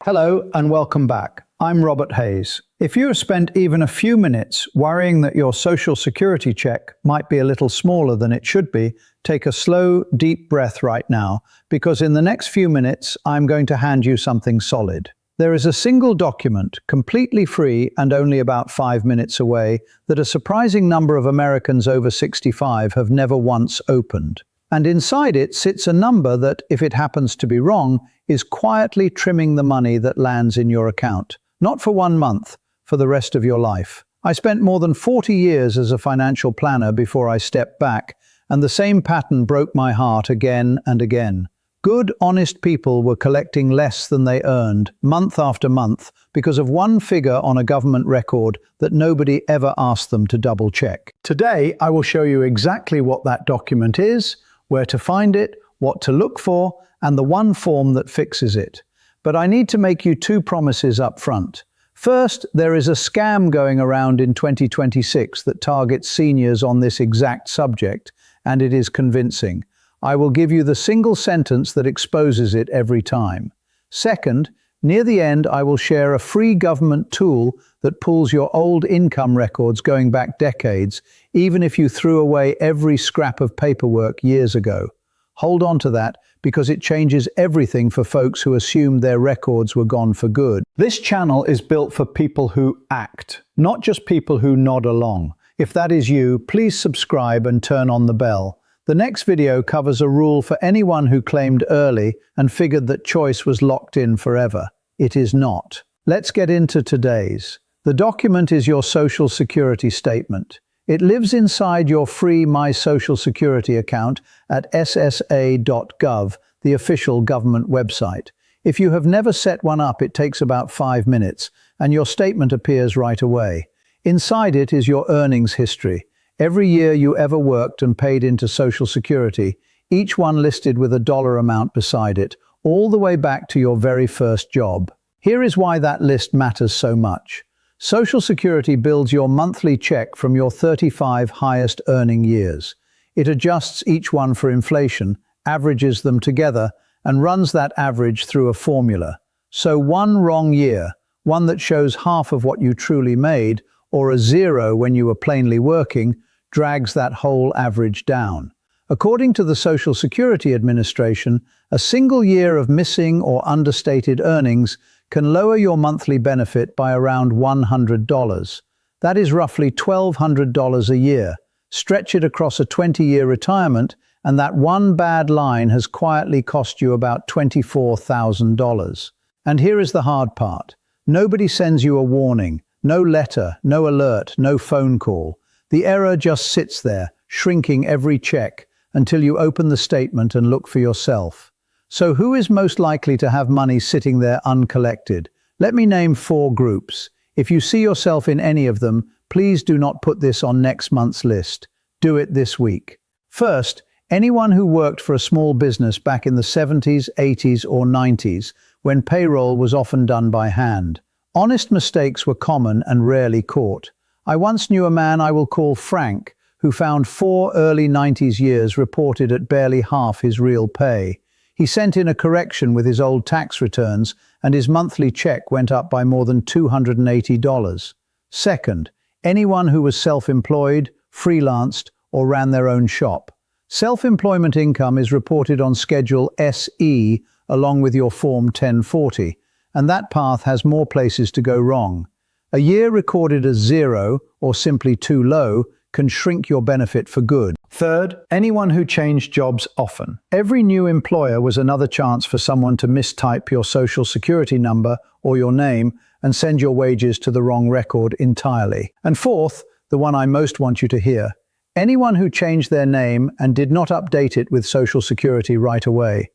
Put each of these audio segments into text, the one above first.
Hello and welcome back. I'm Robert Hayes. If you have spent even a few minutes worrying that your Social Security check might be a little smaller than it should be, take a slow, deep breath right now, because in the next few minutes, I'm going to hand you something solid. There is a single document, completely free and only about 5 minutes away, that a surprising number of Americans over 65 have never once opened. And inside it sits a number that, if it happens to be wrong, is quietly trimming the money that lands in your account. Not for 1 month, for the rest of your life. I spent more than 40 years as a financial planner before I stepped back, and the same pattern broke my heart again and again. Good, honest people were collecting less than they earned, month after month, because of one figure on a government record that nobody ever asked them to double-check. Today, I will show you exactly what that document is, where to find it, what to look for, and the one form that fixes it. But I need to make you 2 promises up front. First, there is a scam going around in 2026 that targets seniors on this exact subject, and it is convincing. I will give you the single sentence that exposes it every time. Second, near the end, I will share a free government tool that pulls your old income records going back decades, even if you threw away every scrap of paperwork years ago. Hold on to that, because it changes everything for folks who assumed their records were gone for good. This channel is built for people who act, not just people who nod along. If that is you, please subscribe and turn on the bell. The next video covers a rule for anyone who claimed early and figured that choice was locked in forever. It is not. Let's get into today's. The document is your Social Security statement. It lives inside your free My Social Security account at SSA.gov, the official government website. If you have never set one up, it takes about 5 minutes, and your statement appears right away. Inside it is your earnings history. Every year you ever worked and paid into Social Security, each one listed with a dollar amount beside it, all the way back to your very first job. Here is why that list matters so much. Social Security builds your monthly check from your 35 highest earning years. It adjusts each one for inflation, averages them together, and runs that average through a formula. So one wrong year, one that shows half of what you truly made, or a 0 when you were plainly working, drags that whole average down. According to the Social Security Administration, a single year of missing or understated earnings can lower your monthly benefit by around $100. That is roughly $1,200 a year. Stretch it across a 20-year retirement, and that one bad line has quietly cost you about $24,000. And here is the hard part. Nobody sends you a warning, no letter, no alert, no phone call. The error just sits there, shrinking every check, until you open the statement and look for yourself. So who is most likely to have money sitting there uncollected? Let me name 4 groups. If you see yourself in any of them, please do not put this on next month's list. Do it this week. First, anyone who worked for a small business back in the 70s, 80s, or 90s, when payroll was often done by hand. Honest mistakes were common and rarely caught. I once knew a man I will call Frank, who found 4 early 90s years reported at barely half his real pay. He sent in a correction with his old tax returns, and his monthly check went up by more than $280. Second, anyone who was self-employed, freelanced, or ran their own shop. Self-employment income is reported on Schedule SE along with your Form 1040, and that path has more places to go wrong. A year recorded as 0, or simply too low, can shrink your benefit for good. Third, anyone who changed jobs often. Every new employer was another chance for someone to mistype your Social Security number or your name and send your wages to the wrong record entirely. And fourth, the one I most want you to hear, anyone who changed their name and did not update it with Social Security right away.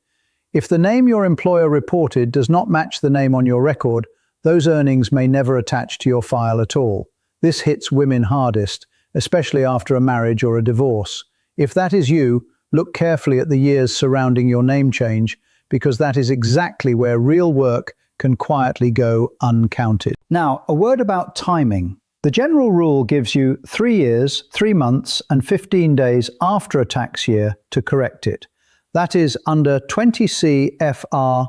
If the name your employer reported does not match the name on your record, those earnings may never attach to your file at all. This hits women hardest, especially after a marriage or a divorce. If that is you, look carefully at the years surrounding your name change, because that is exactly where real work can quietly go uncounted. Now, a word about timing. The general rule gives you 3 years, 3 months, and 15 days after a tax year to correct it. That is under 20 CFR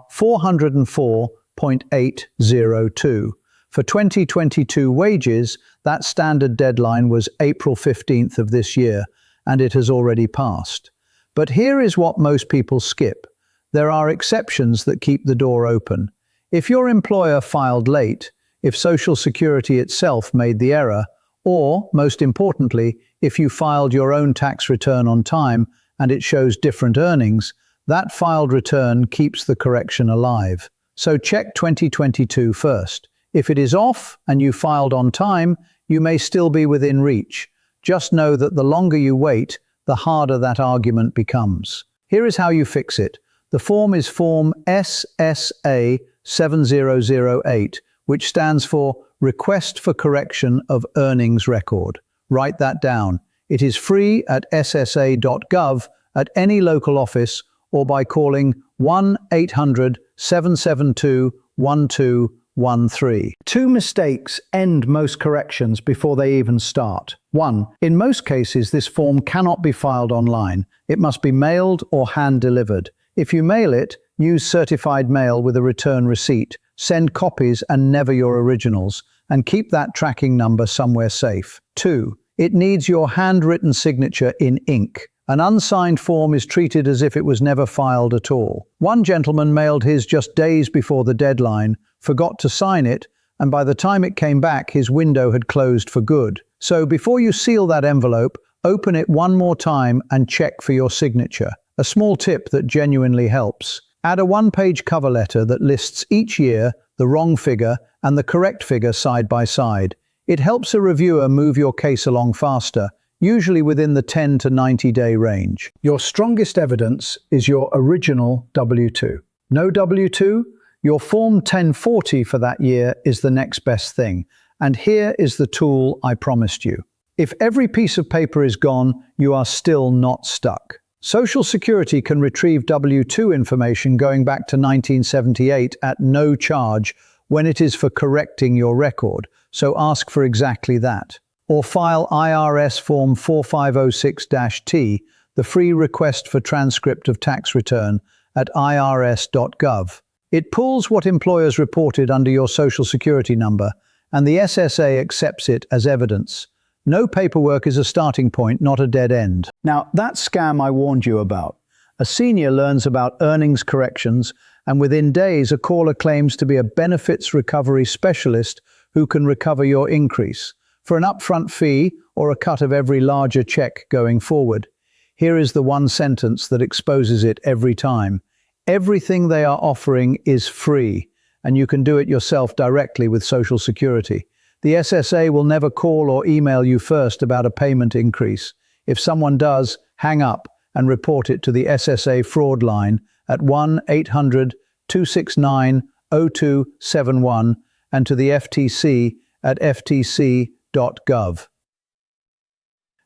0.802. For 2022 wages, that standard deadline was April 15th of this year, and it has already passed. But here is what most people skip. There are exceptions that keep the door open. If your employer filed late, if Social Security itself made the error, or, most importantly, if you filed your own tax return on time and it shows different earnings, that filed return keeps the correction alive. So check 2022 first. If it is off and you filed on time, you may still be within reach. Just know that the longer you wait, the harder that argument becomes. Here is how you fix it. The form is Form SSA-7008, which stands for Request for Correction of Earnings Record. Write that down. It is free at ssa.gov at any local office or by calling 1-800-772-1213. Two mistakes end most corrections before they even start. 1. In most cases, this form cannot be filed online. It must be mailed or hand-delivered. If you mail it, use certified mail with a return receipt. Send copies and never your originals, and keep that tracking number somewhere safe. 2. It needs your handwritten signature in ink. An unsigned form is treated as if it was never filed at all. One gentleman mailed his just days before the deadline, forgot to sign it, and by the time it came back, his window had closed for good. So before you seal that envelope, open it one more time and check for your signature. A small tip that genuinely helps. Add a one-page cover letter that lists each year, the wrong figure, and the correct figure side by side. It helps a reviewer move your case along faster, usually within the 10 to 90-day range. Your strongest evidence is your original W-2. No W-2? Your Form 1040 for that year is the next best thing. And here is the tool I promised you. If every piece of paper is gone, you are still not stuck. Social Security can retrieve W-2 information going back to 1978 at no charge when it is for correcting your record, so ask for exactly that. Or file IRS Form 4506-T, the free request for transcript of tax return, at irs.gov. It pulls what employers reported under your Social Security number, and the SSA accepts it as evidence. No paperwork is a starting point, not a dead end. Now, that scam I warned you about. A senior learns about earnings corrections, and within days a caller claims to be a benefits recovery specialist who can recover your increase for an upfront fee or a cut of every larger check going forward. Here is the one sentence that exposes it every time. Everything they are offering is free, and you can do it yourself directly with Social Security. The SSA will never call or email you first about a payment increase. If someone does, hang up and report it to the SSA fraud line at 1-800-269-0271 and to the FTC at ftc.gov.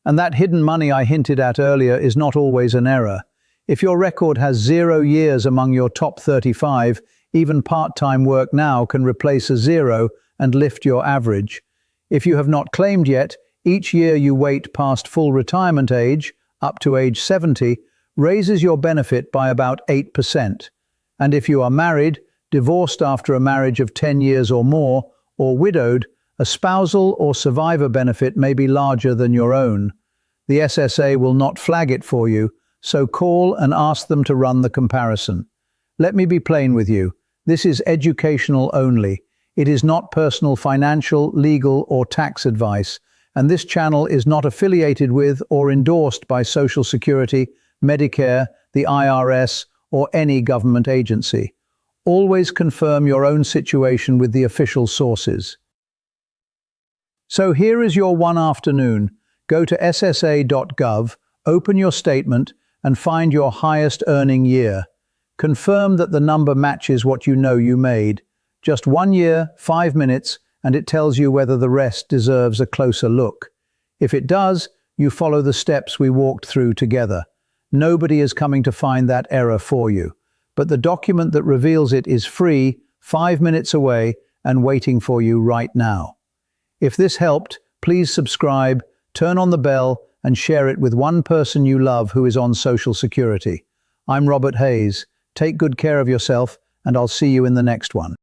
And that hidden money I hinted at earlier is not always an error. If your record has 0 years among your top 35, even part-time work now can replace a 0 and lift your average. If you have not claimed yet, each year you wait past full retirement age, up to age 70, raises your benefit by about 8%. And if you are married, divorced after a marriage of 10 years or more, or widowed, a spousal or survivor benefit may be larger than your own. The SSA will not flag it for you, so call and ask them to run the comparison. Let me be plain with you. This is educational only. It is not personal financial, legal, or tax advice, and this channel is not affiliated with or endorsed by Social Security, Medicare, the IRS, or any government agency. Always confirm your own situation with the official sources. So here is your one afternoon. Go to ssa.gov, open your statement, and find your highest earning year. Confirm that the number matches what you know you made. Just 1 year, 5 minutes, and it tells you whether the rest deserves a closer look. If it does, you follow the steps we walked through together. Nobody is coming to find that error for you. But the document that reveals it is free, 5 minutes away, and waiting for you right now. If this helped, please subscribe, turn on the bell, and share it with one person you love who is on Social Security. I'm Robert Hayes. Take good care of yourself, and I'll see you in the next one.